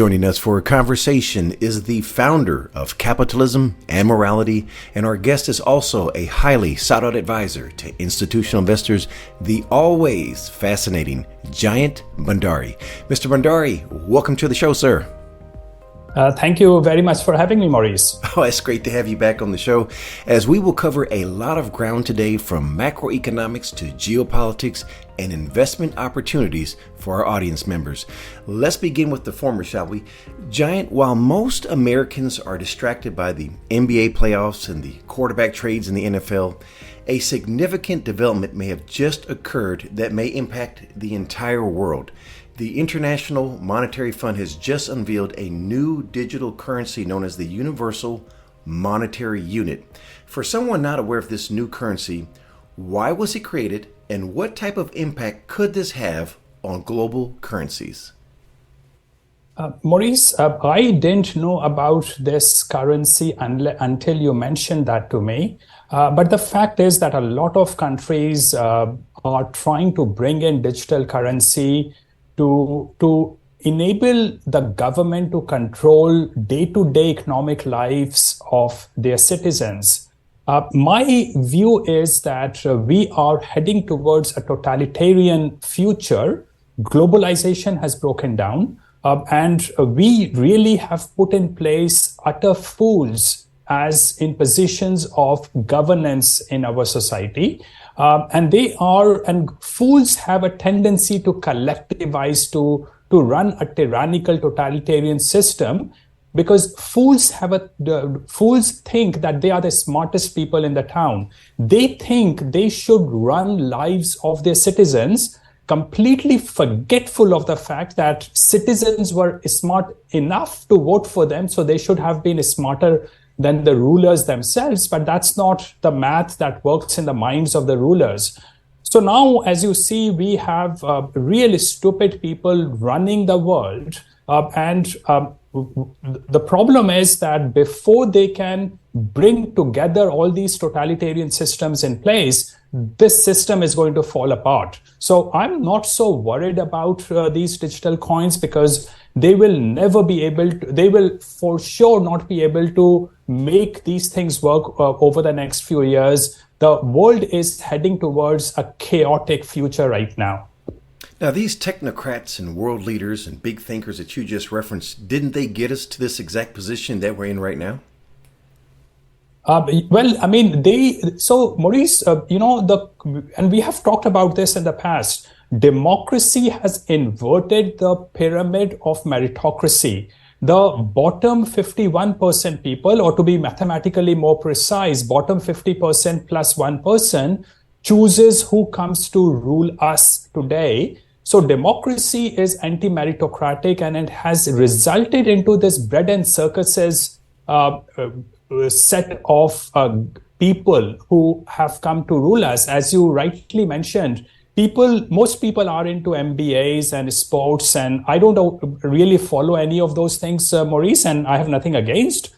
Joining us for a conversation is the founder of Capitalism and Morality, and our guest is also a highly sought-out advisor to institutional investors, the always fascinating JAYANT Bhandari. Mr. Bhandari, welcome to the show, sir. Thank you very much for having me, Maurice. Oh, it's great to have you back on the show, as we will cover a lot of ground today, from macroeconomics to geopolitics and investment opportunities for our audience members. Let's begin with the former, shall we? JAYANT, while most Americans are distracted by the NBA playoffs and the quarterback trades in the NFL, a significant development may have just occurred that may impact the entire world. The International Monetary Fund has just unveiled a new digital currency known as the Universal Monetary Unit. For someone not aware of this new currency, why was it created and what type of impact could this have on global currencies? Maurice, I didn't know about this currency until you mentioned that to me. But the fact is that a lot of countries are trying to bring in digital currency to enable the government to control day-to-day economic lives of their citizens. My view is that we are heading towards a totalitarian future. Globalization has broken down, and we really have put in place utter fools as in positions of governance in our society. And fools have a tendency to collectivize, to run a tyrannical totalitarian system, because fools think that they are the smartest people in the town. They think they should run lives of their citizens, completely forgetful of the fact that citizens were smart enough to vote for them, so they should have been smarter than the rulers themselves. But that's not the math that works in the minds of the rulers. So now, as you see, we have really stupid people running the world. The problem is that before they can bring together all these totalitarian systems in place, this system is going to fall apart. So I'm not so worried about these digital coins, because they will never be able to, they will for sure not be able to make these things work over the next few years. The world is heading towards a chaotic future right now. Now, these technocrats and world leaders and big thinkers that you just referenced, didn't they get us to this exact position that we're in right now? So Maurice, and we have talked about this in the past, democracy has inverted the pyramid of meritocracy. The bottom 51% people, or to be mathematically more precise, bottom 50% plus 1% chooses who comes to rule us today. So democracy is anti-meritocratic, and it has resulted into this bread and circuses set of people who have come to rule us. As you rightly mentioned, most people are into MBAs and sports, and I don't really follow any of those things, Maurice, and I have nothing against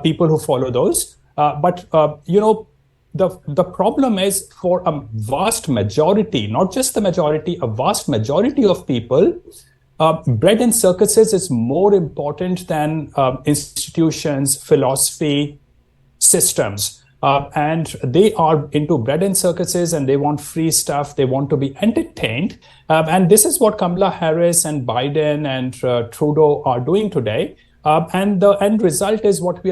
people who follow those. But the problem is, for a vast majority, not just the majority, a vast majority of people, bread and circuses is more important than institutions, philosophy, systems. And they are into bread and circuses, and they want free stuff. They want to be entertained. And this is what Kamala Harris and Biden and Trudeau are doing today. And the end result is what we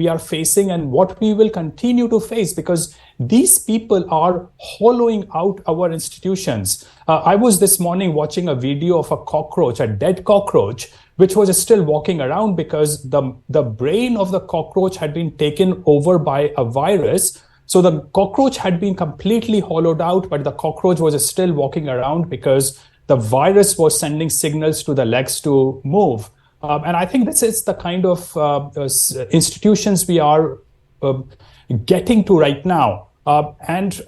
are facing, and what we will continue to face, because these people are hollowing out our institutions. I was this morning watching a video of a cockroach, a dead cockroach, which was still walking around because the brain of the cockroach had been taken over by a virus. So the cockroach had been completely hollowed out, but the cockroach was still walking around because the virus was sending signals to the legs to move. And I think this is the kind of institutions we are getting to right now. Maurice,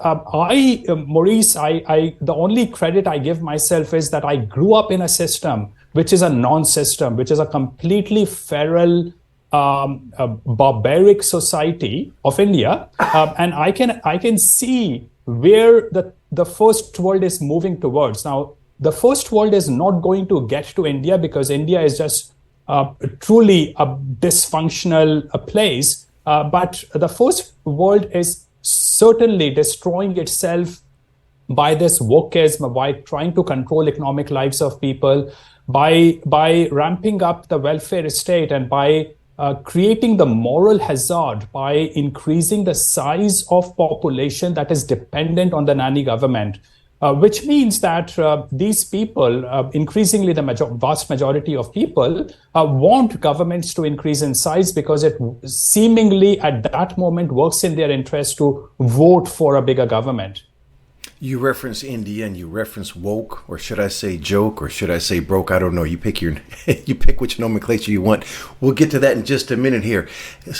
the only credit I give myself is that I grew up in a system which is a non-system, which is a completely feral, barbaric society of India. And I can see where the first world is moving towards. Now, the first world is not going to get to India, because India is just truly a dysfunctional place. But the first world is certainly destroying itself by this wokeism, by trying to control economic lives of people, by ramping up the welfare state, and by creating the moral hazard by increasing the size of population that is dependent on the nanny government. Which means that these people, increasingly the vast majority of people, want governments to increase in size because it seemingly at that moment works in their interest to vote for a bigger government. You reference India and you reference woke, or should I say joke, or should I say broke? I don't know. You pick you pick which nomenclature you want. We'll get to that in just a minute here.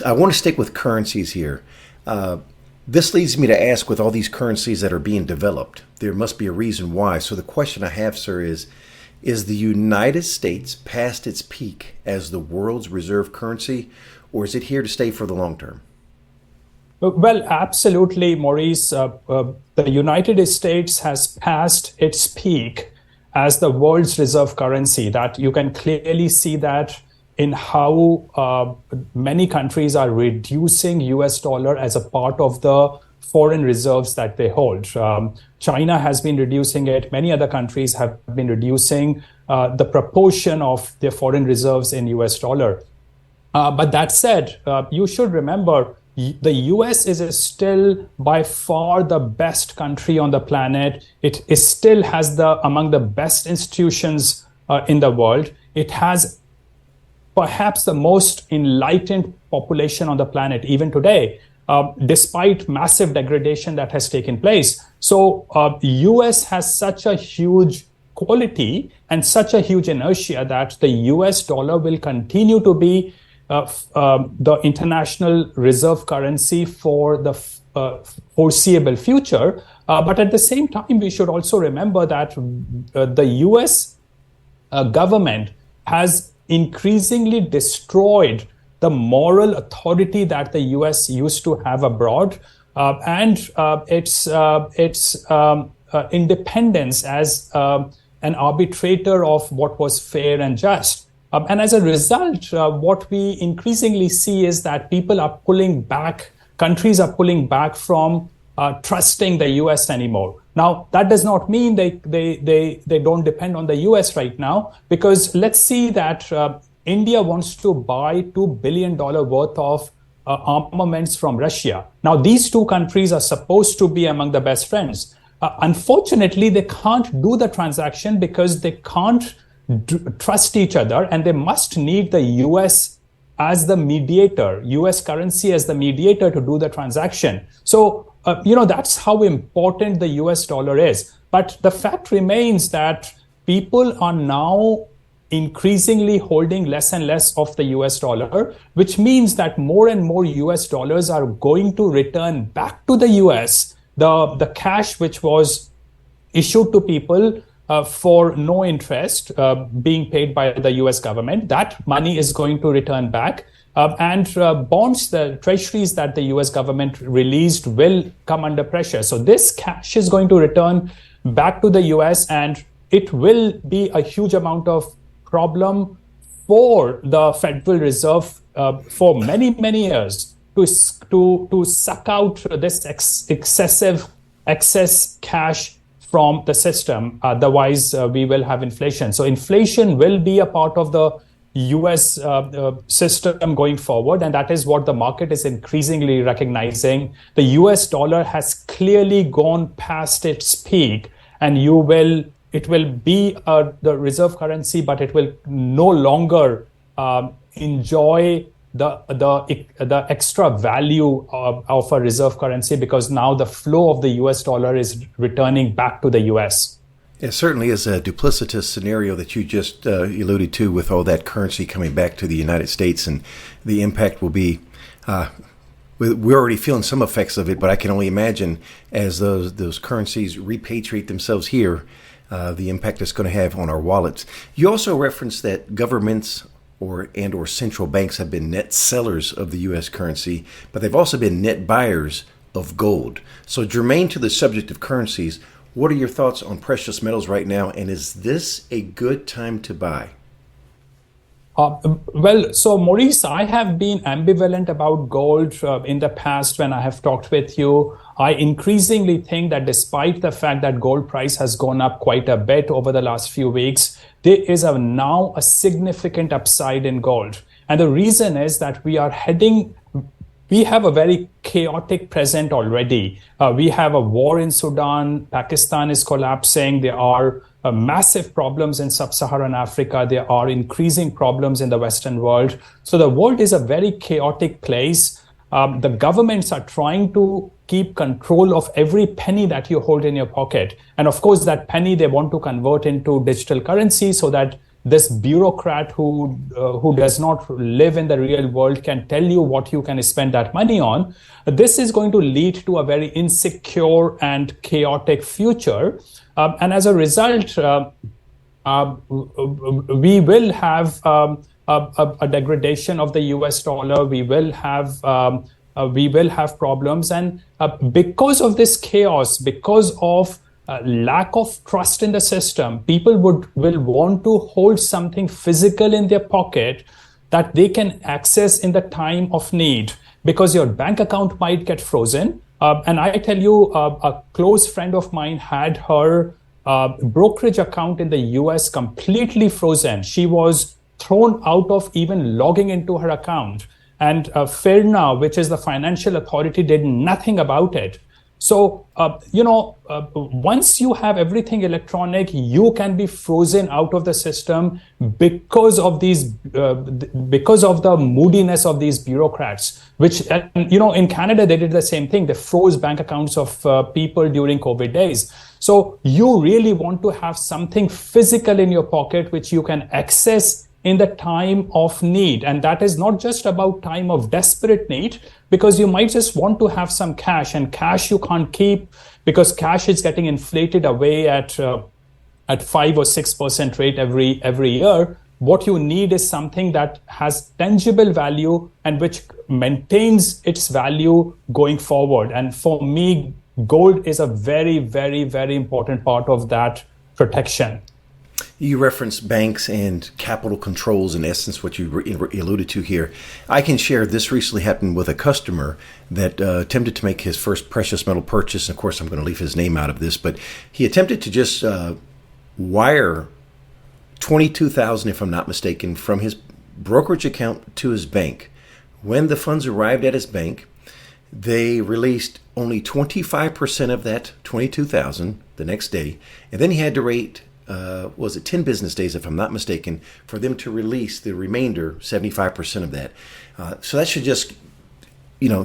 I want to stick with currencies here. This leads me to ask, with all these currencies that are being developed, there must be a reason why. So the question I have, sir, is the United States past its peak as the world's reserve currency, or is it here to stay for the long term? Well, absolutely, Maurice. The United States has passed its peak as the world's reserve currency. That you can clearly see that in how many countries are reducing US dollar as a part of the foreign reserves that they hold. China has been reducing it. Many other countries have been reducing the proportion of their foreign reserves in US dollar. But that said, you should remember the US is still by far the best country on the planet. It still has among the best institutions in the world. It has perhaps the most enlightened population on the planet even today, despite massive degradation that has taken place. So US has such a huge quality and such a huge inertia that the US dollar will continue to be the international reserve currency for the foreseeable future. But at the same time, we should also remember that the US government has increasingly destroyed the moral authority that the US used to have abroad, and its independence as an arbitrator of what was fair and just. And as a result, what we increasingly see is that people are pulling back, countries are pulling back from trusting the US anymore. Now, that does not mean they don't depend on the US right now, because let's see that India wants to buy $2 billion worth of armaments from Russia. Now, these two countries are supposed to be among the best friends. Unfortunately, they can't do the transaction because they can't trust each other, and they must need the US as the mediator, US currency as the mediator to do the transaction. So, that's how important the US dollar is. But the fact remains that people are now increasingly holding less and less of the US dollar, which means that more and more US dollars are going to return back to the US. The cash which was issued to people for no interest being paid by the US government, that money is going to return back. And bonds, the treasuries that the US government released will come under pressure. So this cash is going to return back to the US, and it will be a huge amount of problem for the Federal Reserve for many, many years to suck out this excess cash from the system. Otherwise, we will have inflation. So inflation will be a part of the US system going forward, and that is what the market is increasingly recognizing. The US dollar has clearly gone past its peak, and it will be the reserve currency, but it will no longer enjoy the extra value of a reserve currency, because now the flow of the US dollar is returning back to the US. It certainly is a duplicitous scenario that you just alluded to, with all that currency coming back to the United States, and the impact will be, we're already feeling some effects of it, but I can only imagine as those currencies repatriate themselves here, the impact it's going to have on our wallets. You also referenced that governments or central banks have been net sellers of the U.S. currency, but they've also been net buyers of gold. So germane to the subject of currencies, what are your thoughts on precious metals right now, and is this a good time to buy? So Maurice, I have been ambivalent about gold in the past when I have talked with you. I increasingly think that despite the fact that gold price has gone up quite a bit over the last few weeks, there is now a significant upside in gold. And the reason is that we have a very chaotic present already. We have a war in Sudan. Pakistan is collapsing. There are massive problems in sub-Saharan Africa. There are increasing problems in the Western world. So the world is a very chaotic place. The governments are trying to keep control of every penny that you hold in your pocket. And of course, that penny they want to convert into digital currency so that this bureaucrat who does not live in the real world can tell you what you can spend that money on. This is going to lead to a very insecure and chaotic future. And as a result, we will have a degradation of the US dollar. We will have problems. And because of this chaos, because of lack of trust in the system, people will want to hold something physical in their pocket that they can access in the time of need, because your bank account might get frozen. And I tell you, a close friend of mine had her brokerage account in the US completely frozen. She was thrown out of even logging into her account. And FIRNA, which is the financial authority, did nothing about it. So, once you have everything electronic, you can be frozen out of the system because of the moodiness of these bureaucrats, which, in Canada, they did the same thing. They froze bank accounts of people during COVID days. So you really want to have something physical in your pocket, which you can access in the time of need. And that is not just about time of desperate need, because you might just want to have some cash, and cash you can't keep because cash is getting inflated away at 5 or 6% rate every year. What you need is something that has tangible value and which maintains its value going forward. And for me, gold is a very, very, very important part of that protection. You referenced banks and capital controls, in essence, what you alluded to here. I can share this recently happened with a customer that attempted to make his first precious metal purchase. And of course, I'm going to leave his name out of this, but he attempted to just wire $22,000, if I'm not mistaken, from his brokerage account to his bank. When the funds arrived at his bank, they released only 25% of that $22,000 the next day, and then he had to wait 10 business days, if I'm not mistaken, for them to release the remainder, 75% of that. So that should just,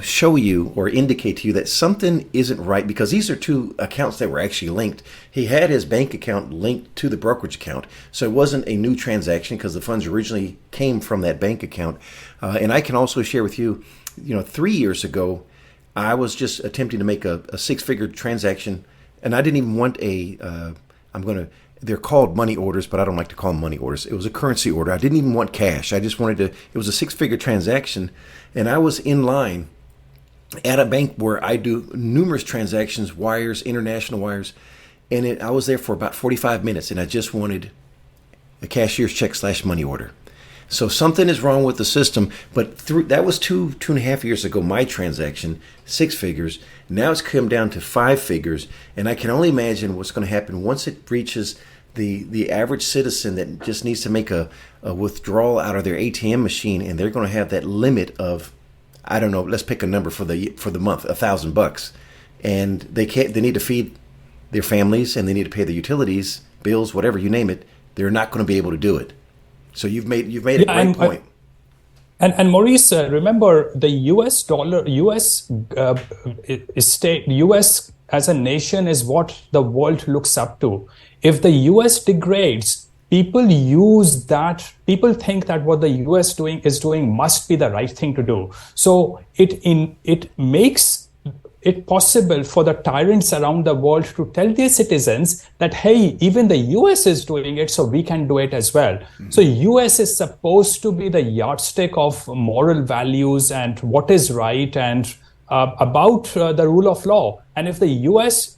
show you or indicate to you that something isn't right, because these are two accounts that were actually linked. He had his bank account linked to the brokerage account, so it wasn't a new transaction because the funds originally came from that bank account. And I can also share with you, 3 years ago, I was just attempting to make a six-figure transaction, and I didn't even want they're called money orders, but I don't like to call them money orders. It was a currency order. I didn't even want cash. I just wanted it was a six-figure transaction, and I was in line at a bank where I do numerous transactions, wires, international wires, and I was there for about 45 minutes, and I just wanted a cashier's check / money order. So something is wrong with the system, but that was 2.5 years ago, my transaction, 6 figures. Now it's come down to 5 figures, and I can only imagine what's going to happen once it reaches the average citizen that just needs to make a withdrawal out of their ATM machine, and they're going to have that limit of, I don't know, let's pick a number for the month, $1,000, and they need to feed their families, and they need to pay the utilities, bills, whatever you name it. They're not going to be able to do it. So you've made a great point. And Maurice, remember the US dollar, US as a nation is what the world looks up to. If the US degrades, people think that what the US is doing must be the right thing to do. So it makes it possible for the tyrants around the world to tell their citizens that, hey, even the US is doing it, so we can do it as well. Mm-hmm. So US is supposed to be the yardstick of moral values and what is right and the rule of law. And if the US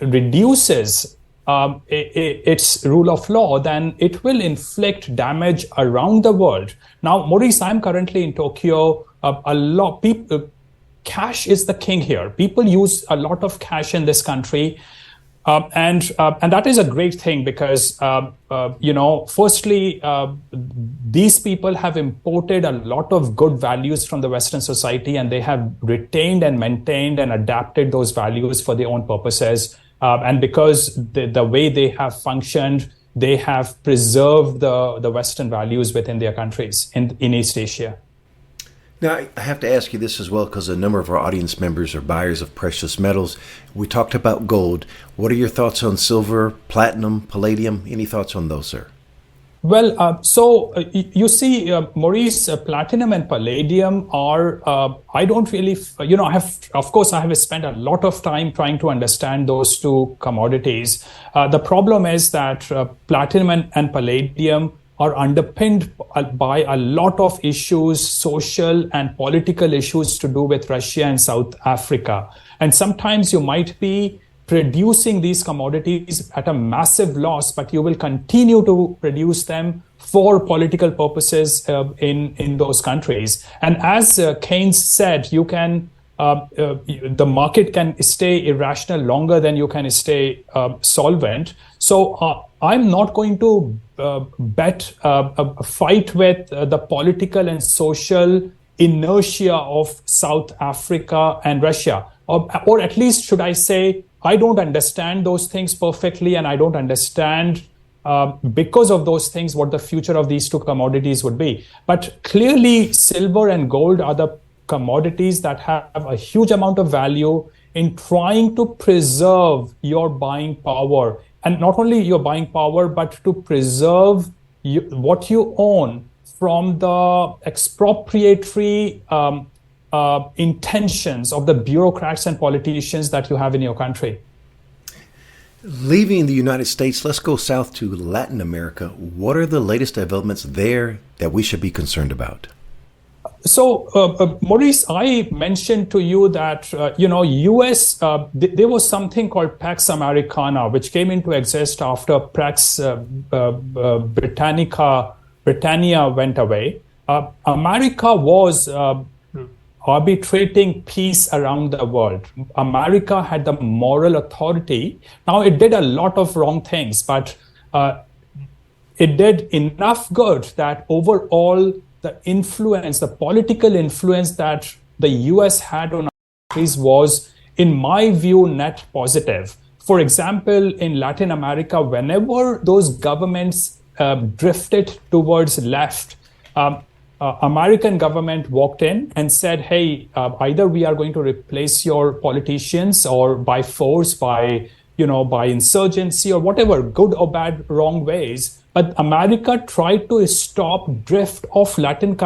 reduces its rule of law, then it will inflict damage around the world. Now, Maurice, I'm currently in Tokyo. A lot people, cash is the king here. People use a lot of cash in this country. And that is a great thing because, firstly, these people have imported a lot of good values from the Western society, and they have retained and maintained and adapted those values for their own purposes. And because the way they have functioned, they have preserved the Western values within their countries in East Asia. Now, I have to ask you this as well, because a number of our audience members are buyers of precious metals. We talked about gold. What are your thoughts on silver, platinum, palladium? Any thoughts on those, sir? Well, you see, Maurice, platinum and palladium are, I don't really, I have spent a lot of time trying to understand those two commodities. The problem is that platinum and palladium are underpinned by a lot of issues, social and political issues to do with Russia and South Africa. And sometimes you might be producing these commodities at a massive loss, but you will continue to produce them for political purposes in those countries. And as Keynes said, you can the market can stay irrational longer than you can stay solvent. So I'm not going to bet a fight with the political and social inertia of South Africa and Russia. Or at least should I say, I don't understand those things perfectly, and I don't understand because of those things what the future of these two commodities would be. But clearly, silver and gold are the commodities that have a huge amount of value in trying to preserve your buying power. And not only your buying power, but to preserve what you own from the expropriatory intentions of the bureaucrats and politicians that you have in your country. Leaving the United States, let's go south to Latin America. What are the latest developments there that we should be concerned about? So, Maurice, I mentioned to you that, US, there was something called Pax Americana, which came into existence after Pax Britannia went away. America was arbitrating peace around the world. America had the moral authority. Now, it did a lot of wrong things, but it did enough good that overall, the influence, the political influence that the US had on countries was, in my view, net positive. For example, in Latin America, whenever those governments drifted towards left, American government walked in and said, hey, either we are going to replace your politicians or by force, by insurgency or whatever, good or bad, wrong ways. But America tried to stop drift of Latin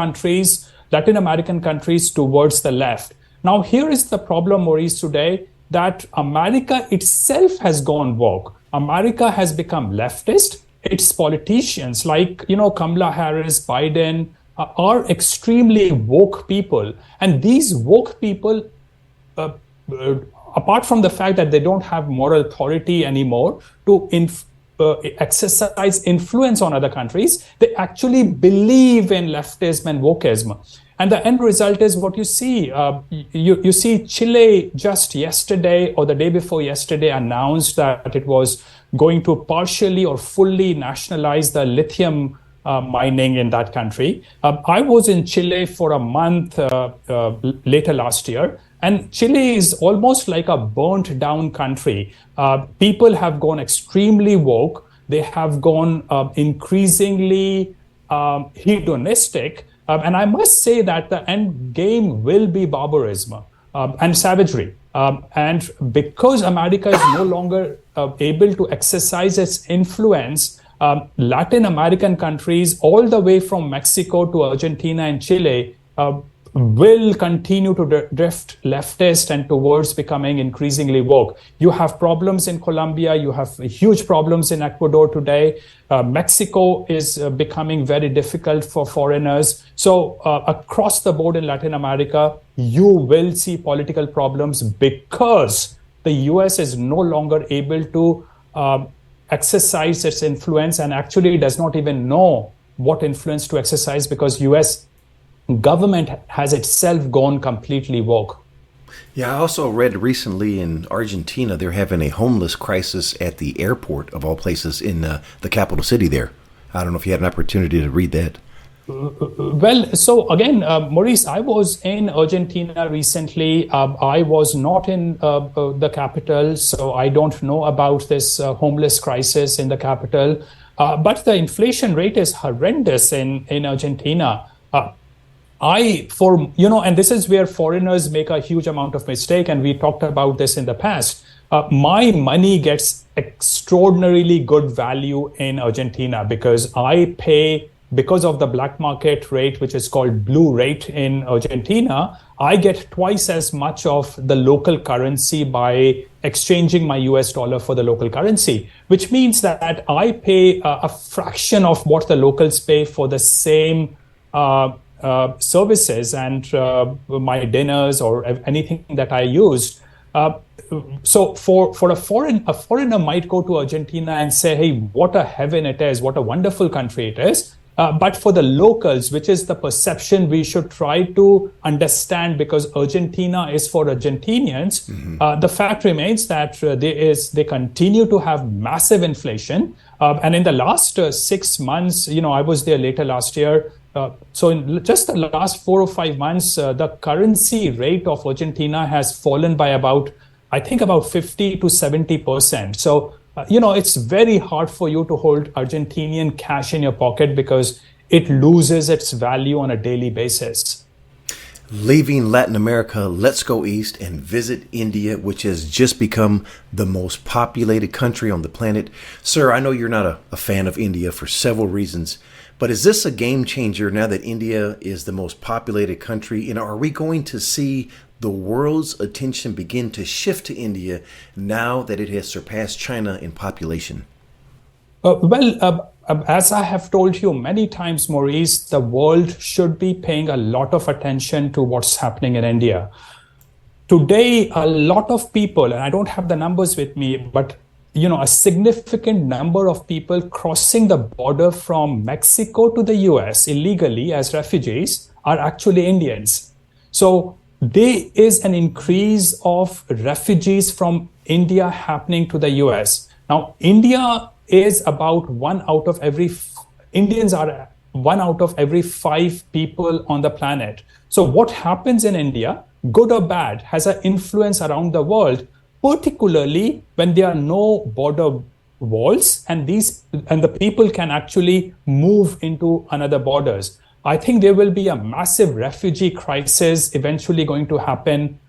American countries towards the left. Now, here is the problem, Maurice, today, that America itself has gone woke. America has become leftist. Its politicians like, Kamala Harris, Biden, are extremely woke people. And these woke people, apart from the fact that they don't have moral authority anymore to exercise influence on other countries, they actually believe in leftism and wokeism. And the end result is what you see. You see Chile just yesterday or the day before yesterday announced that it was going to partially or fully nationalize the lithium mining in that country. I was in Chile for a month later last year. And Chile is almost like a burnt down country. People have gone extremely woke. They have gone increasingly hedonistic. And I must say that the end game will be barbarism and savagery. And because America is no longer able to exercise its influence, Latin American countries, all the way from Mexico to Argentina and Chile, will continue to drift leftist and towards becoming increasingly woke. You have problems in Colombia. You have huge problems in Ecuador today. Mexico is becoming very difficult for foreigners. So across the board in Latin America, you will see political problems because the US is no longer able to exercise its influence and actually does not even know what influence to exercise because US government has itself gone completely woke. Yeah, I also read recently in Argentina, they're having a homeless crisis at the airport, of all places, in the capital city there. I don't know if you had an opportunity to read that. Well, so again, Maurice, I was in Argentina recently. I was not in the capital, so I don't know about this homeless crisis in the capital. But the inflation rate is horrendous in Argentina. And this is where foreigners make a huge amount of mistake, and we talked about this in the past. My money gets extraordinarily good value in Argentina because I pay, because of the black market rate, which is called blue rate in Argentina, I get twice as much of the local currency by exchanging my US dollar for the local currency, which means that I pay a fraction of what the locals pay for the same services and my dinners or anything that I used. So for a foreigner might go to Argentina and say, hey, what a heaven it is, what a wonderful country it is. But for the locals, which is the perception we should try to understand, because Argentina is for Argentinians, the fact remains that they continue to have massive inflation. And in the last 6 months, I was there later last year. So in just the last 4 or 5 months, the currency rate of Argentina has fallen by about 50 to 70%. So it's very hard for you to hold Argentinian cash in your pocket because it loses its value on a daily basis. Leaving Latin America, let's go east and visit India, which has just become the most populated country on the planet. Sir, I know you're not a fan of India for several reasons, but is this a game changer now that India is the most populated country? And are we going to see the world's attention begin to shift to India now that it has surpassed China in population? As I have told you many times, Maurice, the world should be paying a lot of attention to what's happening in India. Today, a lot of people, and I don't have the numbers with me, but a significant number of people crossing the border from Mexico to the US illegally as refugees are actually Indians. So there is an increase of refugees from India happening to the US. Now, India is about Indians are 1 out of every 5 people on the planet. So what happens in India, good or bad, has an influence around the world, particularly when there are no border walls and the people can actually move into another borders. I think there will be a massive refugee crisis eventually going to happen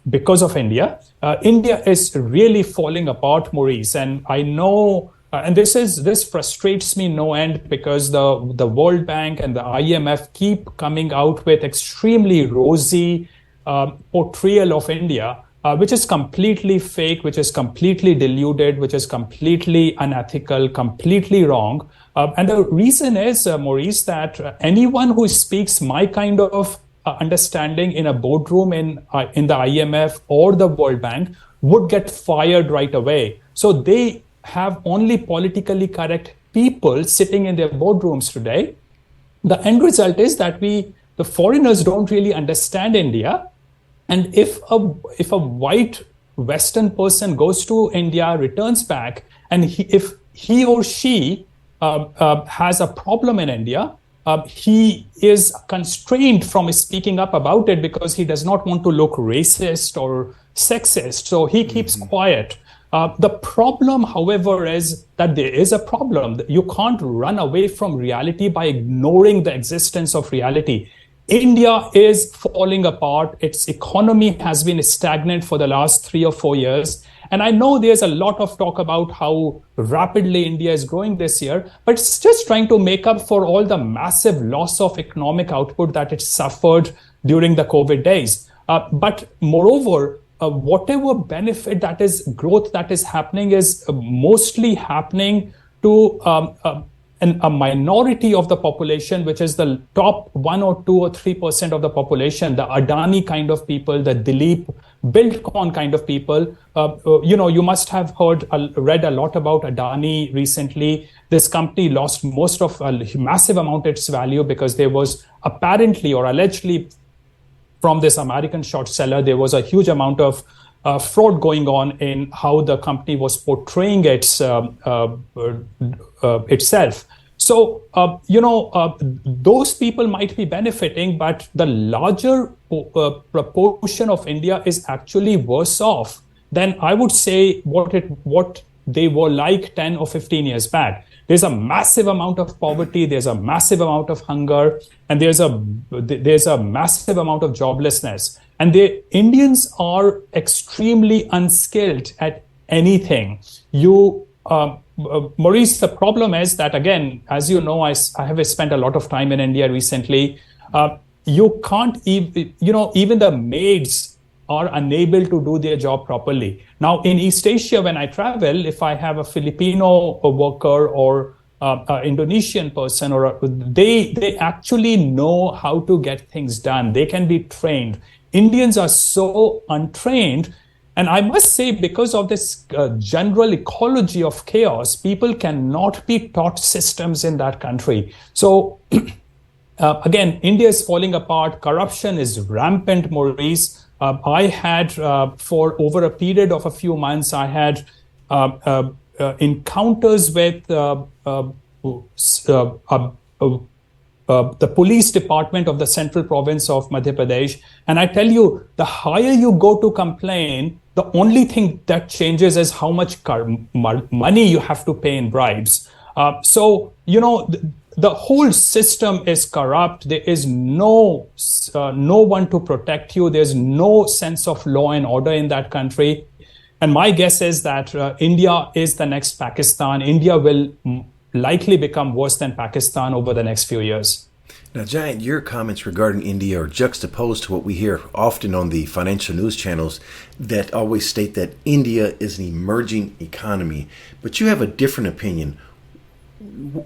because of India. India is really falling apart, Maurice, and I know, and this frustrates me no end because the World Bank and the IMF keep coming out with extremely rosy portrayal of India, which is completely fake, which is completely deluded, which is completely unethical, completely wrong. And the reason is, Maurice, that anyone who speaks my kind of understanding in a boardroom in the IMF or the World Bank would get fired right away. So they have only politically correct people sitting in their boardrooms today. The end result is that the foreigners don't really understand India. And if a white Western person goes to India, returns back, and if he or she has a problem in India, he is constrained from speaking up about it because he does not want to look racist or sexist. So he keeps quiet. The problem, however, is that there is a problem. You can't run away from reality by ignoring the existence of reality. India is falling apart. Its economy has been stagnant for the last 3 or 4 years. And I know there's a lot of talk about how rapidly India is growing this year, but it's just trying to make up for all the massive loss of economic output that it suffered during the COVID days. But moreover, whatever benefit that is growth that is happening is mostly happening to a minority of the population, which is the top 1 or 2 or 3% of the population, the Adani kind of people, the Dilip Buildcon kind of people. You must have read a lot about Adani recently. This company lost most of a massive amount of its value because there was apparently or allegedly from this American short seller, there was a huge amount of fraud going on in how the company was portraying itself. So, those people might be benefiting, but the larger proportion of India is actually worse off than I would say what they were like 10 or 15 years back. There's a massive amount of poverty, there's a massive amount of hunger, and there's a massive amount of joblessness. And the Indians are extremely unskilled at anything. Maurice, the problem is that, again, as you know, I have spent a lot of time in India recently. You can't even the maids are unable to do their job properly. Now, in East Asia, when I travel, if I have a Filipino worker or an Indonesian person, they actually know how to get things done. They can be trained. Indians are so untrained. And I must say, because of this general ecology of chaos, people cannot be taught systems in that country. So, again, India is falling apart. Corruption is rampant, Maurice. I had, for over a period of a few months, I had encounters with the police department of the central province of Madhya Pradesh. And I tell you, the higher you go to complain, the only thing that changes is how much money you have to pay in bribes. The whole system is corrupt. There is no one to protect you. There's no sense of law and order in that country. And my guess is that India is the next Pakistan. India will likely become worse than Pakistan over the next few years. Now, Jayant, your comments regarding India are juxtaposed to what we hear often on the financial news channels that always state that India is an emerging economy. But you have a different opinion.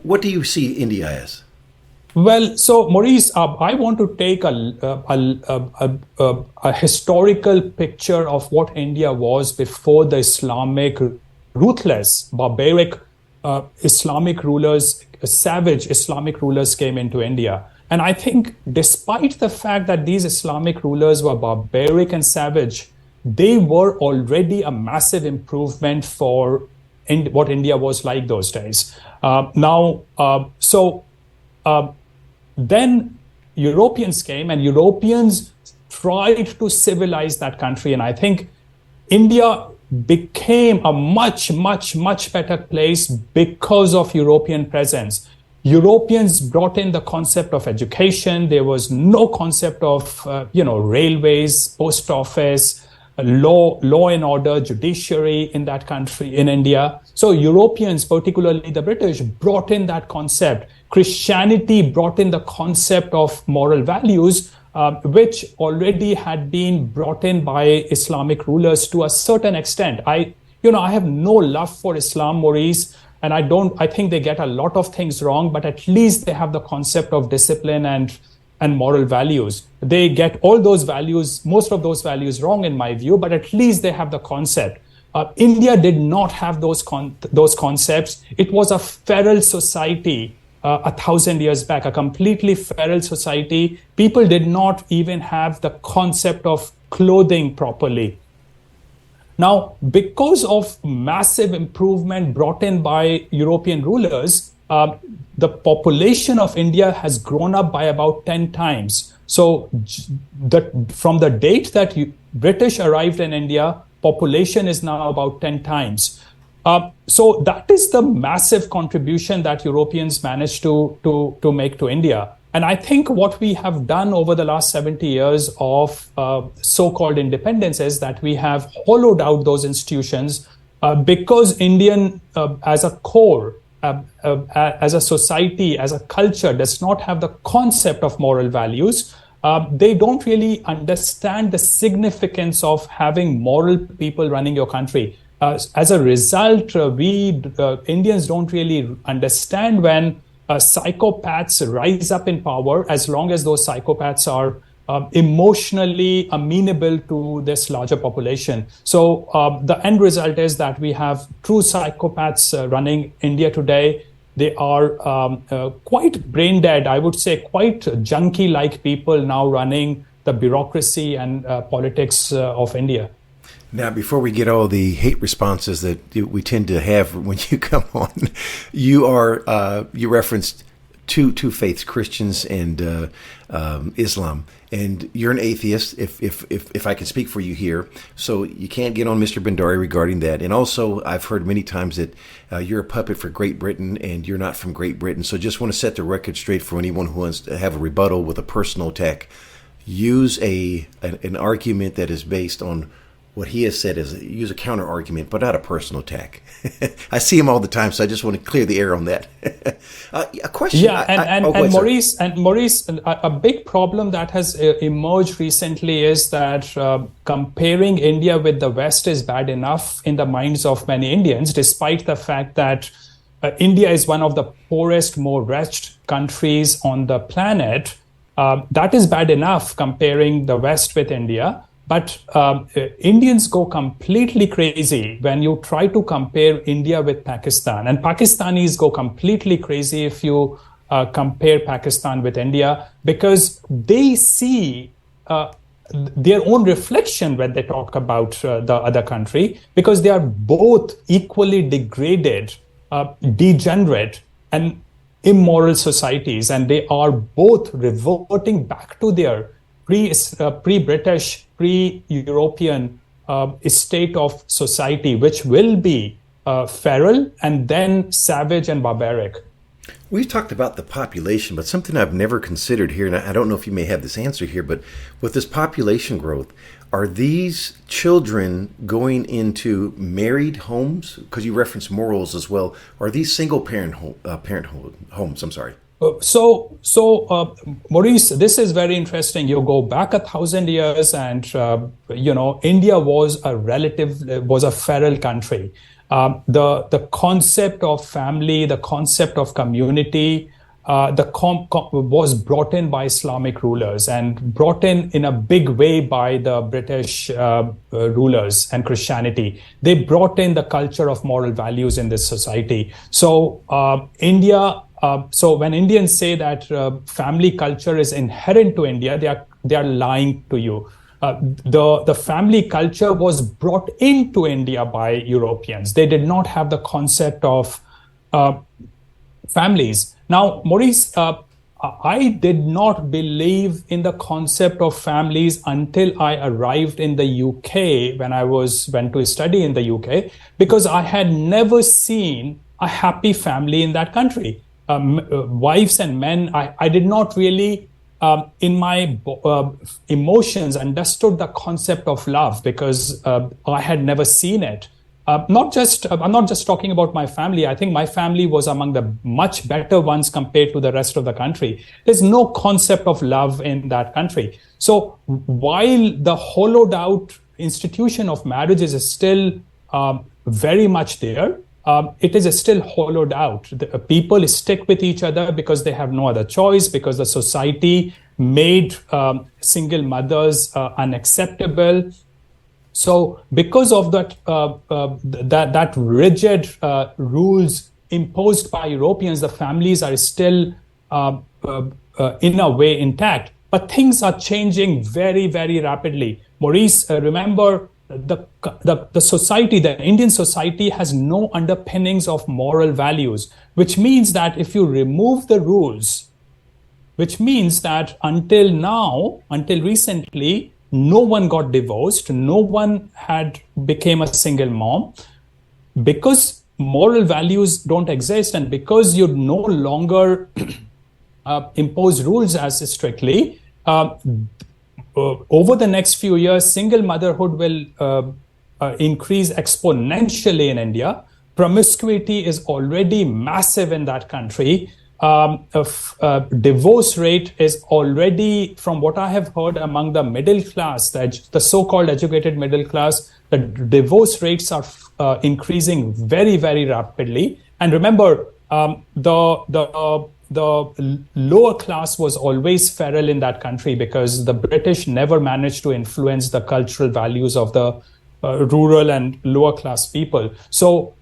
What do you see India as? Well, so Maurice, I want to take a historical picture of what India was before the Islamic, ruthless, barbaric Islamic rulers, savage Islamic rulers came into India. And I think despite the fact that these Islamic rulers were barbaric and savage, they were already a massive improvement for what India was like those days. Then Europeans came and Europeans tried to civilize that country. And I think India became a much, much, much better place because of European presence. Europeans brought in the concept of education. There was no concept of, railways, post office, law and order, judiciary in that country, in India. So Europeans, particularly the British, brought in that concept. Christianity brought in the concept of moral values, which already had been brought in by Islamic rulers to a certain extent. I have no love for Islam, Maurice, and I think they get a lot of things wrong, but at least they have the concept of discipline and moral values. They get all those values, most of those values wrong in my view, but at least they have the concept. India did not have those concepts. It was a feral society 1,000 years back, a completely feral society. People did not even have the concept of clothing properly. Now, because of massive improvement brought in by European rulers, the population of India has grown up by about 10 times. So from the date that British arrived in India, population is now about 10 times. So that is the massive contribution that Europeans managed to make to India. And I think what we have done over the last 70 years of so-called independence is that we have hollowed out those institutions because Indian, as a core, as a society, as a culture, does not have the concept of moral values. They don't really understand the significance of having moral people running your country. As a result, we Indians don't really understand when psychopaths rise up in power, as long as those psychopaths are emotionally amenable to this larger population. So the end result is that we have true psychopaths running India today. They are quite brain dead, I would say, quite junkie-like people now running the bureaucracy and politics of India. Now, before we get all the hate responses that we tend to have when you come on, you referenced two faiths, Christians and Islam, and you're an atheist. If I can speak for you here, so you can't get on Mr. Bhandari regarding that. And also, I've heard many times that you're a puppet for Great Britain, and you're not from Great Britain. So just want to set the record straight for anyone who wants to have a rebuttal with a personal attack. Use an argument that is based on what he has said, use a counter argument, but not a personal attack. I see him all the time, so I just want to clear the air on that. A question. Yeah, Maurice, a big problem that has emerged recently is that comparing India with the West is bad enough in the minds of many Indians, despite the fact that India is one of the poorest, more wretched countries on the planet. That is bad enough comparing the West with India. But Indians go completely crazy when you try to compare India with Pakistan. And Pakistanis go completely crazy if you compare Pakistan with India, because they see their own reflection when they talk about the other country, because they are both equally degraded, degenerate, and immoral societies. And they are both reverting back to their pre-British, pre-European state of society, which will be feral and then savage and barbaric. We've talked about the population, but something I've never considered here, and I don't know if you may have this answer here, but with this population growth, are these children going into married homes? Because you referenced morals as well. Are these single-parent homes? I'm sorry. So, Maurice, this is very interesting. You go back 1,000 years, and India was a feral country. The concept of family, the concept of community, was brought in by Islamic rulers and brought in a big way by the British rulers and Christianity. They brought in the culture of moral values in this society. So So when Indians say that family culture is inherent to India, they are lying to you. The family culture was brought into India by Europeans. They did not have the concept of families. Now, Maurice, I did not believe in the concept of families until I arrived in the UK when I went to study in the UK, because I had never seen a happy family in that country. Wives and men, I did not really, in my emotions, understood the concept of love, because I had never seen it. I'm not just talking about my family. I think my family was among the much better ones compared to the rest of the country. There's no concept of love in that country. So while the hollowed out institution of marriage is still very much there, it is still hollowed out. The people stick with each other because they have no other choice, because the society made single mothers unacceptable. So because of that rigid rules imposed by Europeans, the families are still in a way intact. But things are changing very, very rapidly. Maurice, remember, the society, the Indian society, has no underpinnings of moral values, which means that if you remove the rules, which means that until recently, no one got divorced, no one became a single mom, because moral values don't exist, and because you no longer impose rules as strictly. Over the next few years, single motherhood will increase exponentially in India. Promiscuity is already massive in that country. Divorce rate is already, from what I have heard among the middle class, the so-called educated middle class, the divorce rates are increasing very, very rapidly. And remember, the lower class was always feral in that country because the British never managed to influence the cultural values of the rural and lower class people. So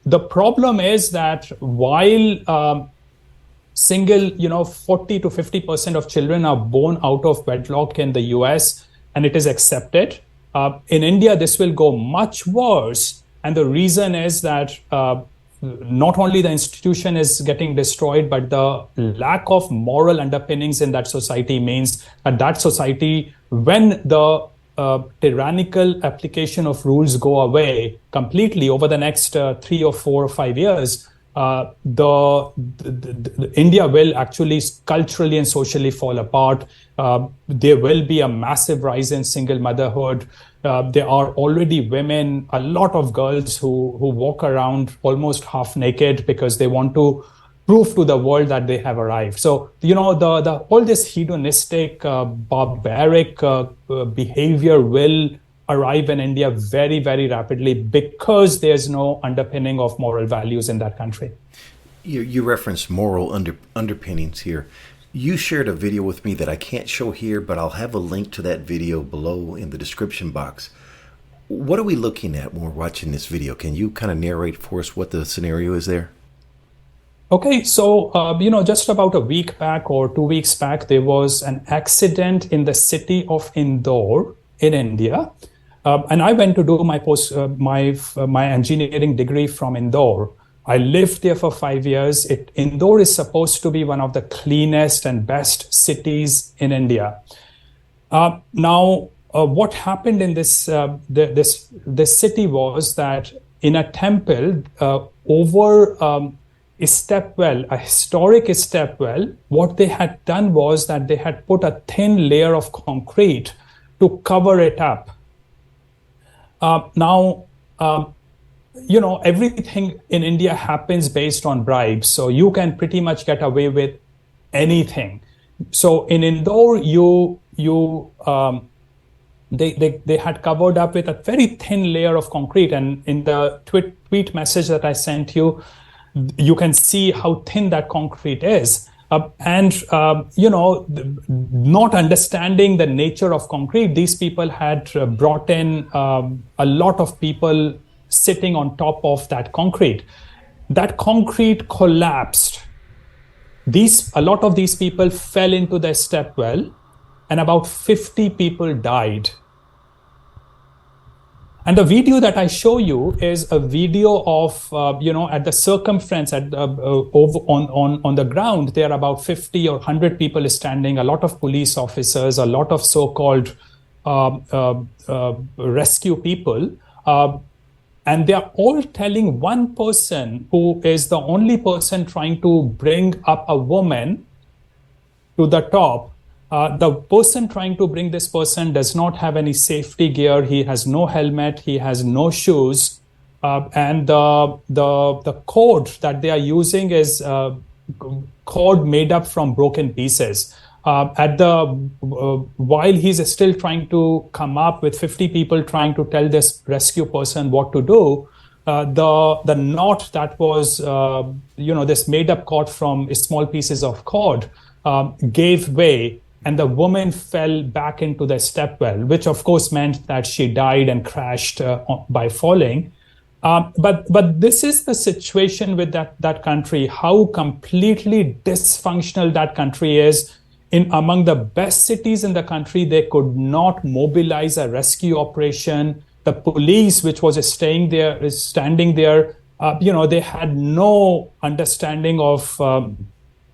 the problem is that while single, 40 to 50% of children are born out of wedlock in the US, and it is accepted. In India, this will go much worse. And the reason is that not only the institution is getting destroyed, but the lack of moral underpinnings in that society means that that society, when the tyrannical application of rules go away completely over the next 3 or 4 or 5 years, India will actually culturally and socially fall apart. There will be a massive rise in single motherhood. There are already women, a lot of girls who walk around almost half naked because they want to prove to the world that they have arrived. So, all this hedonistic, barbaric behavior will arrive in India very, very rapidly because there's no underpinning of moral values in that country. You referenced moral underpinnings here. You shared a video with me that I can't show here, but I'll have a link to that video below in the description box. What are we looking at when we're watching this video? Can you kind of narrate for us what the scenario is there? Okay, so, just about a week back or 2 weeks back, there was an accident in the city of Indore in India. And I went to do my engineering degree from Indore. I lived there for 5 years. Indore is supposed to be one of the cleanest and best cities in India. Now, what happened in this city was that in a temple over a stepwell, a historic stepwell, what they had done was that they had put a thin layer of concrete to cover it up. Everything in India happens based on bribes. So you can pretty much get away with anything. So in Indore, they had covered up with a very thin layer of concrete. And in the tweet message that I sent you, you can see how thin that concrete is. Not understanding the nature of concrete, these people had brought in a lot of people sitting on top of that concrete. That concrete collapsed. A lot of these people fell into the stepwell, and about 50 people died. And the video that I show you is a video of, at the circumference on the ground, there are about 50 or 100 people standing, a lot of police officers, a lot of so-called rescue people. And they are all telling one person who is the only person trying to bring up a woman to the top. The person trying to bring this person does not have any safety gear. He has no helmet. He has no shoes. And the cord that they are using is cord made up from broken pieces. While he's still trying to come up with 50 people trying to tell this rescue person what to do, the knot that was, this made up cord from small pieces of cord gave way. And the woman fell back into the stepwell, which of course meant that she died and crashed by falling. But this is the situation with that country, how completely dysfunctional that country is. Among the best cities in the country, they could not mobilize a rescue operation. The police, which was standing there, they had no understanding of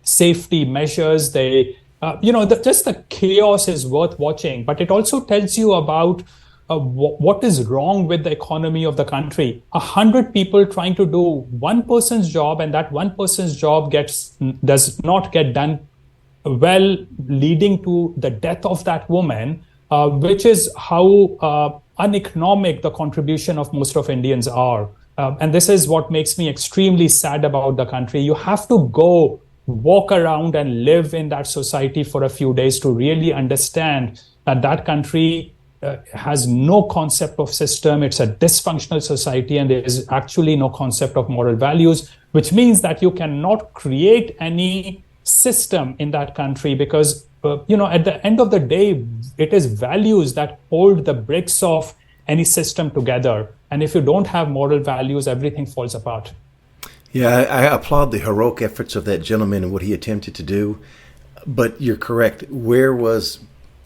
safety measures. Just the chaos is worth watching, but it also tells you about what is wrong with the economy of the country. 100 people trying to do one person's job, and that one person's job does not get done well, leading to the death of that woman, which is how uneconomic the contribution of most of Indians are. And this is what makes me extremely sad about the country. You have to go walk around and live in that society for a few days to really understand that country has no concept of system. It's a dysfunctional society, and there is actually no concept of moral values, which means that you cannot create any system in that country because, at the end of the day, it is values that hold the bricks of any system together. And if you don't have moral values, everything falls apart. Yeah, I applaud the heroic efforts of that gentleman and what he attempted to do. But you're correct. Where was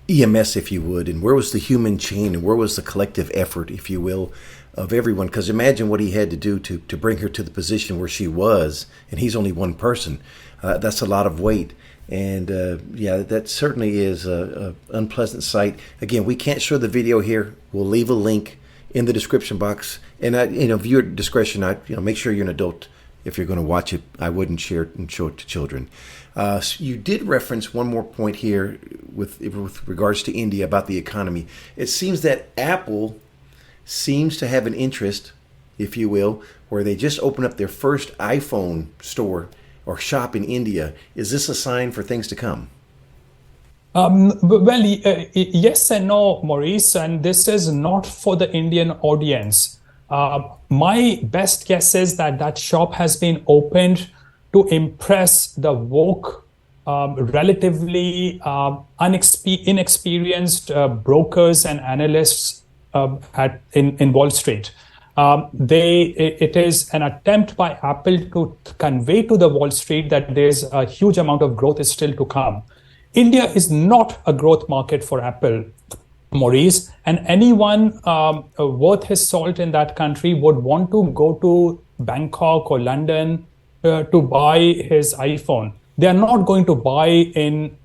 EMS, if you would, and where was the human chain, and where was the collective effort, if you will, of everyone? Because imagine what he had to do to bring her to the position where she was, and he's only one person. That's a lot of weight. And that certainly is a unpleasant sight. Again, we can't show the video here. We'll leave a link in the description box. And viewer discretion. Make sure you're an adult if you're going to watch it. I wouldn't share it and show it to children. You did reference one more point here with regards to India about the economy. It seems that Apple seems to have an interest, if you will, where they just opened up their first iPhone store or shop in India. Is this a sign for things to come? Yes and no, Maurice, and this is not for the Indian audience. My best guess is that shop has been opened to impress the woke, relatively inexperienced brokers and analysts in Wall Street. It is an attempt by Apple to convey to the Wall Street that there's a huge amount of growth is still to come. India is not a growth market for Apple, Maurice, and anyone worth his salt in that country would want to go to Bangkok or London to buy his iPhone. They are not going to buy in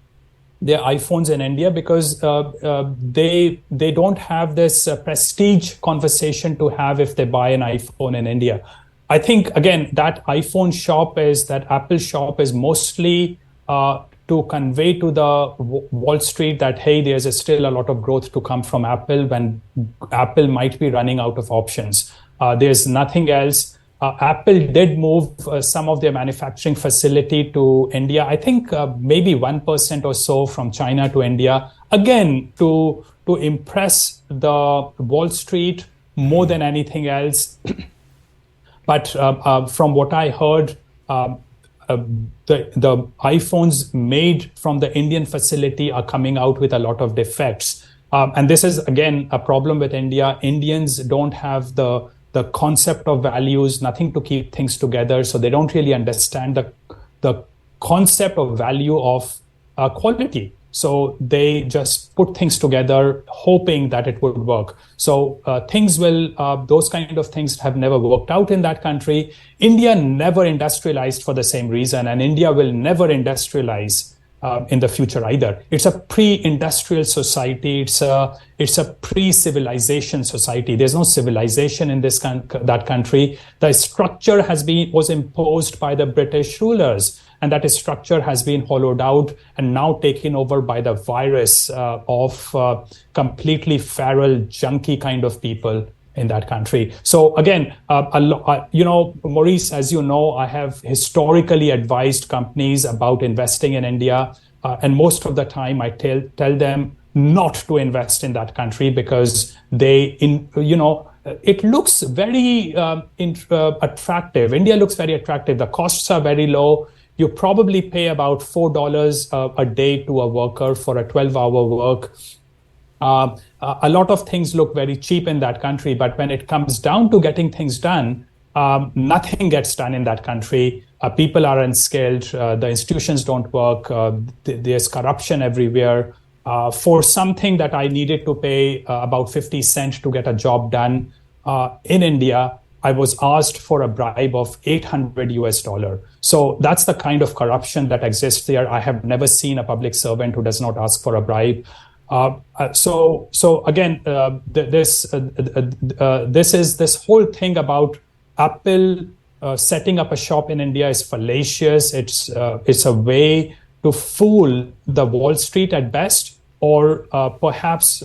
their iPhones in India because they don't have this prestige conversation to have if they buy an iPhone in India. I think, again, that Apple shop is mostly to convey to the Wall Street that, hey, there's still a lot of growth to come from Apple when Apple might be running out of options. There's nothing else. Apple did move some of their manufacturing facility to India. I think maybe 1% or so from China to India, again, to impress the Wall Street more than anything else. But from what I heard, the iPhones made from the Indian facility are coming out with a lot of defects. And this is, again, a problem with India. Indians don't have the concept of values, nothing to keep things together. So they don't really understand the concept of value of quality. So they just put things together, hoping that it would work. So those kind of things have never worked out in that country. India never industrialized for the same reason, and India will never industrialize in the future either. It's a pre-industrial society. It's a pre-civilization society. There's no civilization in that country. The structure was imposed by the British rulers, and that structure has been hollowed out and now taken over by the virus of completely feral, junky kind of people in that country. So again, Maurice, as you know, I have historically advised companies about investing in India, and most of the time I tell them not to invest in that country because it looks very attractive. India looks very attractive. The costs are very low. You probably pay about $4 a day to a worker for a 12-hour work. A lot of things look very cheap in that country, but when it comes down to getting things done, nothing gets done in that country. People are unskilled. The institutions don't work. There's corruption everywhere. For something that I needed to pay about 50 cents to get a job done in India, I was asked for a bribe of $800. So that's the kind of corruption that exists there. I have never seen a public servant who does not ask for a bribe. So again, this whole thing about Apple setting up a shop in India is fallacious. It's a way to fool the Wall Street at best, or perhaps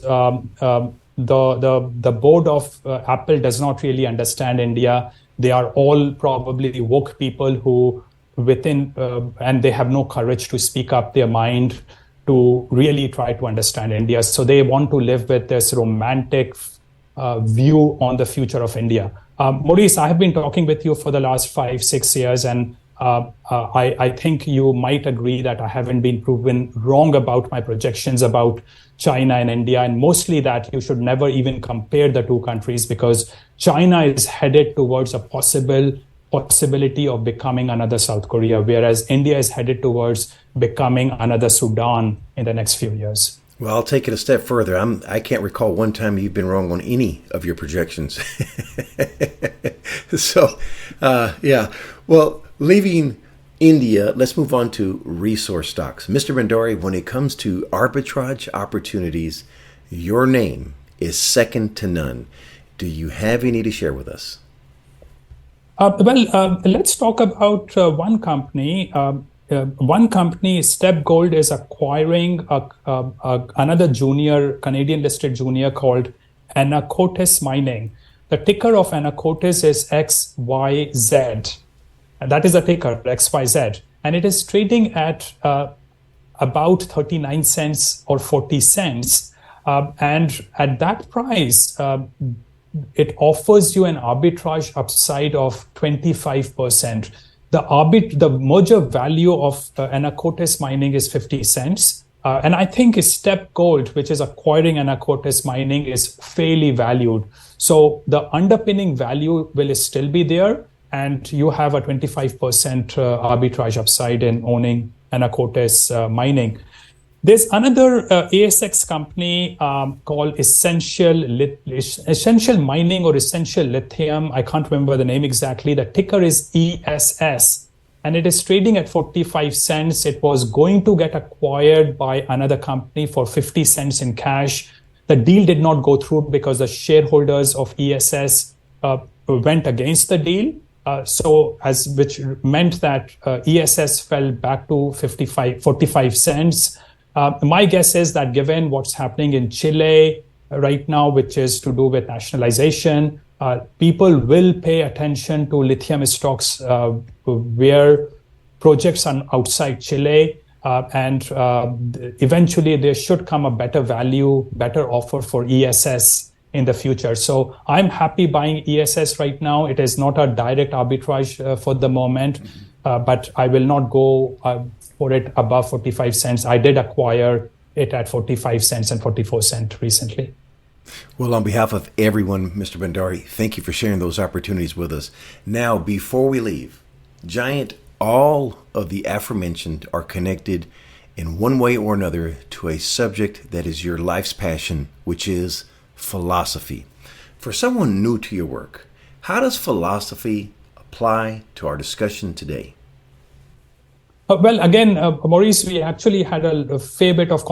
the board of Apple does not really understand India. They are all probably woke people who and they have no courage to speak up their mind. to really try to understand India. So they want to live with this romantic view on the future of India. Maurice, I have been talking with you for the last 5-6 years, and I think you might agree that I haven't been proven wrong about my projections about China and India, and mostly that you should never even compare the two countries, because China is headed towards a possibility of becoming another South Korea, whereas India is headed towards becoming another Sudan in the next few years. Well, I'll take it a step further. I can't recall one time you've been wrong on any of your projections. So, yeah. Well, leaving India, let's move on to resource stocks. Mr. Bhandari, when it comes to arbitrage opportunities, your name is second to none. Do you have any to share with us? Let's talk about one company. One company, Step Gold, is acquiring another Canadian listed junior called Anacortes Mining. The ticker of Anacortes is XYZ. And that is the ticker, XYZ. And it is trading at about 39 cents or 40 cents. And at that price, it offers you an arbitrage upside of 25%. The merger value of Anacortes Mining is 50 cents. And I think Step Gold, which is acquiring Anacortes Mining, is fairly valued. So the underpinning value will still be there, and you have a 25% arbitrage upside in owning Anacortes Mining. There's another ASX company called Essential Mining or Essential Lithium. I can't remember the name exactly. The ticker is ESS, and it is trading at 45 cents. It was going to get acquired by another company for 50 cents in cash. The deal did not go through because the shareholders of ESS went against the deal. Which meant that ESS fell back to 45 cents. My guess is that given what's happening in Chile right now, which is to do with nationalization, people will pay attention to lithium stocks where projects are outside Chile, and eventually there should come a better value, better offer for ESS in the future. So I'm happy buying ESS right now. It is not a direct arbitrage for the moment, but I will not go for it above 45 cents. I did acquire it at 45 cents and 44 cents recently. Well, on behalf of everyone, Mr. Bhandari, thank you for sharing those opportunities with us. Now, before we leave, JAYANT, all of the aforementioned are connected in one way or another to a subject that is your life's passion, which is philosophy. For someone new to your work, how does philosophy apply to our discussion today? Maurice, we actually had a fair bit of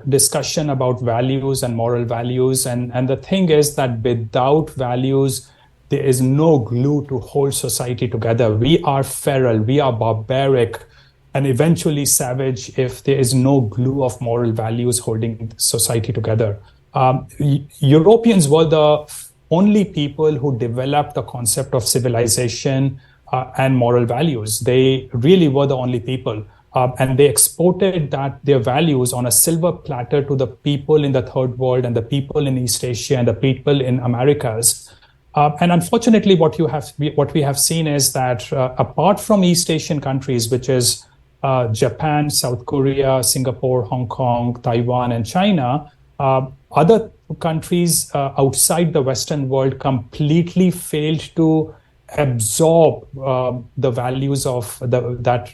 discussion about values and moral values. And the thing is that without values, there is no glue to hold society together. We are feral, we are barbaric, and eventually savage if there is no glue of moral values holding society together. Europeans were the only people who developed the concept of civilization and moral values. They really were the only people. And they exported their values on a silver platter to the people in the third world and the people in East Asia and the people in Americas. And unfortunately, what we have seen is that apart from East Asian countries, which is Japan, South Korea, Singapore, Hong Kong, Taiwan, and China, other countries outside the Western world completely failed to absorb the values of that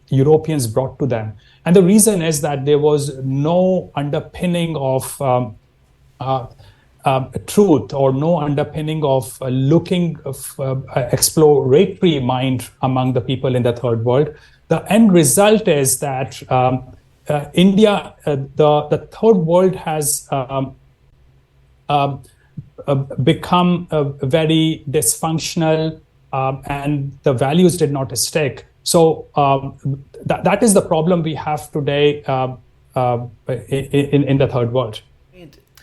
Europeans brought to them. And the reason is that there was no underpinning of truth or no underpinning of exploratory mind among the people in the third world. The end result is that India, the third world has become very dysfunctional, and the values did not stick. So that is the problem we have today in the third world.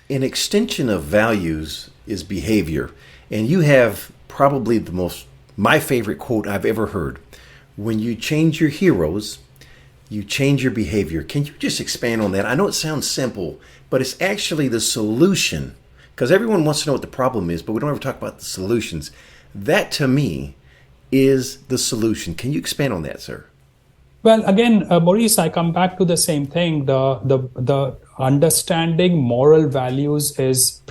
An extension of values is behavior. And you have probably my favorite quote I've ever heard. When you change your heroes, you change your behavior. Can you just expand on that? I know it sounds simple, but it's actually the solution, because everyone wants to know what the problem is, but we don't ever talk about the solutions. That, to me, is the solution. Can you expand on that, sir? Well, again, Maurice, I come back to the same thing. The understanding moral values is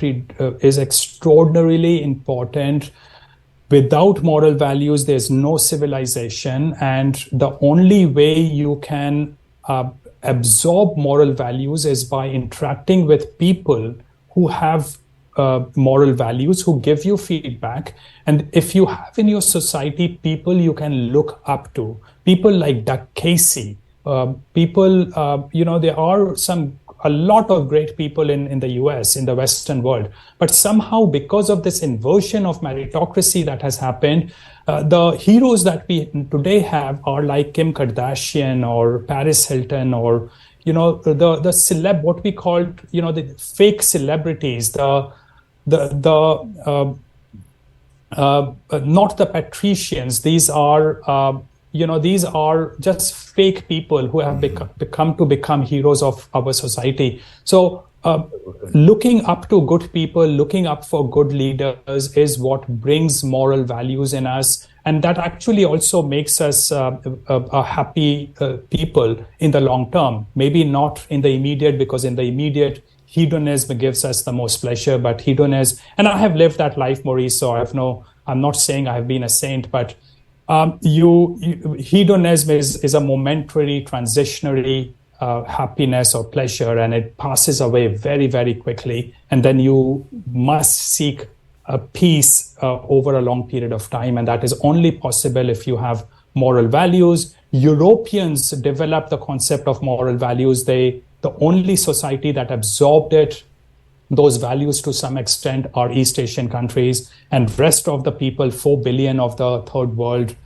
extraordinarily important. Without moral values, there's no civilization, and the only way you can absorb moral values is by interacting with people who have moral values, who give you feedback. And if you have in your society people you can look up to, people like Doug Casey, people, there are a lot of great people in the US, in the Western world. But somehow, because of this inversion of meritocracy that has happened, the heroes that we today have are like Kim Kardashian or Paris Hilton, or, the celeb, what we call, the fake celebrities, not the patricians. These are, these are just fake people who have become heroes of our society. So looking up to good people, looking up for good leaders is what brings moral values in us. And that actually also makes us a happy people in the long term. Maybe not in the immediate, because in the immediate, hedonism gives us the most pleasure, but hedonism, and I have lived that life, Maurice, so I'm not saying I have been a saint, but hedonism is a momentary, transitionary happiness or pleasure, and it passes away very, very quickly. And then you must seek a peace over a long period of time, and that is only possible if you have moral values. Europeans developed the concept of moral values. The only society that absorbed those values to some extent are East Asian countries, and rest of the people, 4 billion of the third world,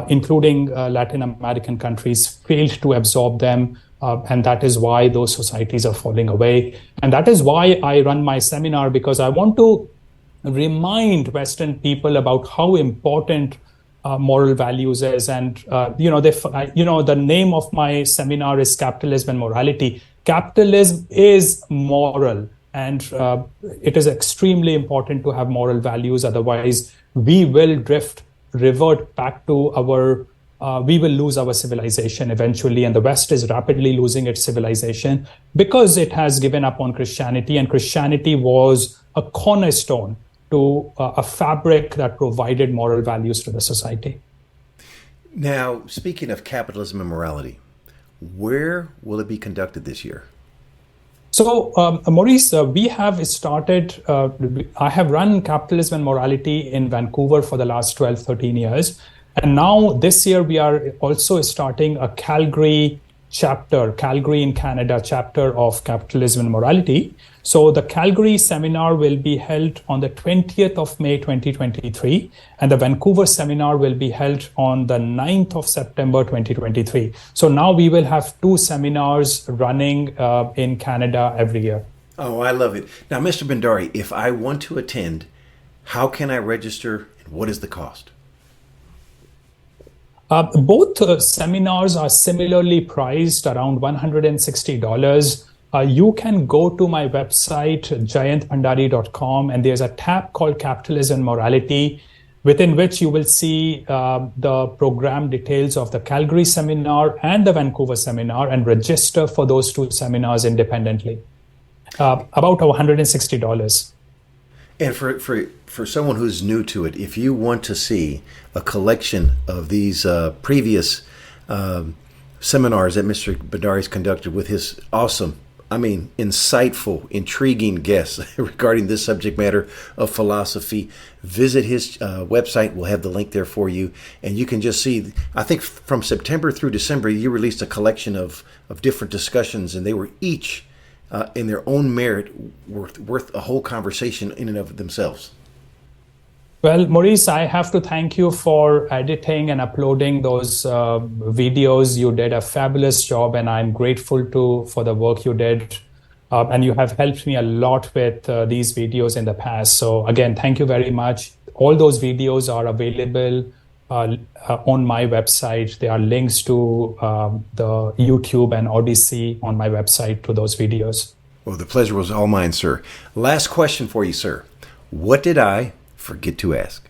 including Latin American countries, failed to absorb them. And that is why those societies are falling away. And that is why I run my seminar, because I want to remind Western people about how important moral values is. And, the name of my seminar is Capitalism and Morality. Capitalism is moral, and it is extremely important to have moral values. Otherwise, we will revert back to we will lose our civilization eventually. And the West is rapidly losing its civilization because it has given up on Christianity. And Christianity was a cornerstone to a fabric that provided moral values to the society. Now, speaking of capitalism and morality, where will it be conducted this year? So, Maurice, we have started, I have run Capitalism and Morality in Vancouver for the last 12, 13 years. And now this year, we are also starting a Calgary in Canada chapter of Capitalism and Morality. So the Calgary seminar will be held on the 20th of May, 2023, and the Vancouver seminar will be held on the 9th of September, 2023. So now we will have 2 seminars running in Canada every year. Oh, I love it. Now, Mr. Bhandari, if I want to attend, how can I register and what is the cost? Both seminars are similarly priced, around $160. You can go to my website, jayantbhandari.com, and there's a tab called Capitalism and Morality, within which you will see the program details of the Calgary seminar and the Vancouver seminar, and register for those 2 seminars independently. About $160. And for someone who's new to it, if you want to see a collection of these previous seminars that Mr. Bhandari's conducted with his awesome, insightful, intriguing guests regarding this subject matter of philosophy, visit his website. We'll have the link there for you. And you can just see, I think from September through December, you released a collection of different discussions, and they were each in their own merit worth a whole conversation in and of themselves. Well, Maurice, I have to thank you for editing and uploading those videos. You did a fabulous job, and I'm grateful for the work you did. And you have helped me a lot with these videos in the past. So again, thank you very much. All those videos are available on my website. There are links to the YouTube and Odyssey on my website to those videos. Well, the pleasure was all mine, sir. Last question for you, sir. What did I forget to ask?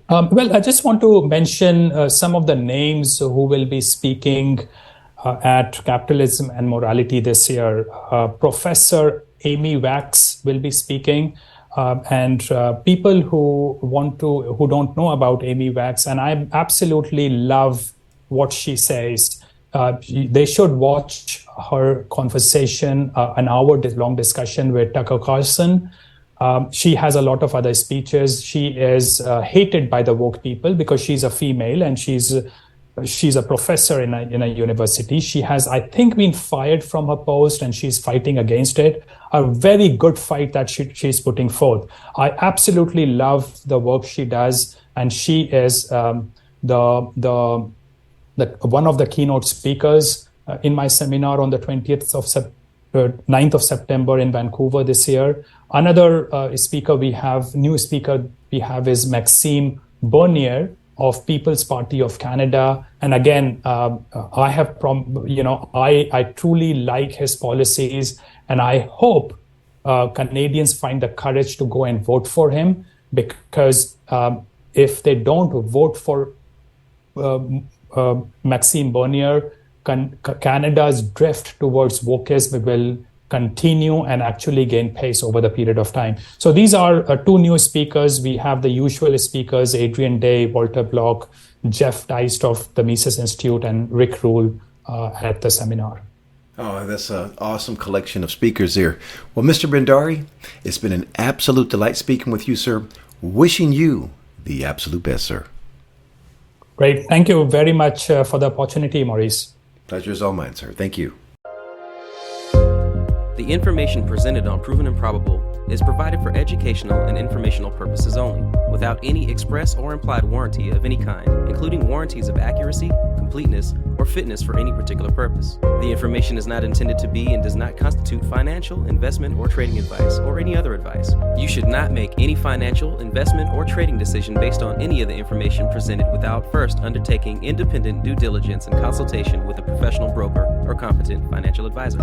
Well, I just want to mention some of the names who will be speaking at Capitalism and Morality this year. Professor Amy Wax will be speaking. And people who don't know about Amy Wax, and I absolutely love what she says. They should watch her conversation, an hour-long discussion with Tucker Carlson. She has a lot of other speeches. She is hated by the woke people because she's a female and she's a professor in a university. She has, I think, been fired from her post and she's fighting against it. A very good fight that she's putting forth. I absolutely love the work she does, and she is one of the keynote speakers in my seminar on the 9th of September in Vancouver this year. Another new speaker we have is Maxime Bernier of People's Party of Canada. And again, I truly like his policies, and I hope Canadians find the courage to go and vote for him, because if they don't vote for Maxime Bernier, Canada's drift towards wokeism will continue and actually gain pace over the period of time. So these are two new speakers. We have the usual speakers, Adrian Day, Walter Block, Jeff Deist of the Mises Institute, and Rick Rule at the seminar. Oh, that's an awesome collection of speakers there. Well, Mr. Bhandari, it's been an absolute delight speaking with you, sir. Wishing you the absolute best, sir. Great. Thank you very much for the opportunity, Maurice. Pleasure is all mine, sir. Thank you. The information presented on Proven and Probable is provided for educational and informational purposes only, without any express or implied warranty of any kind, including warranties of accuracy, completeness, or fitness for any particular purpose. The information is not intended to be and does not constitute financial, investment, or trading advice, or any other advice. You should not make any financial, investment, or trading decision based on any of the information presented without first undertaking independent due diligence and consultation with a professional broker or competent financial advisor.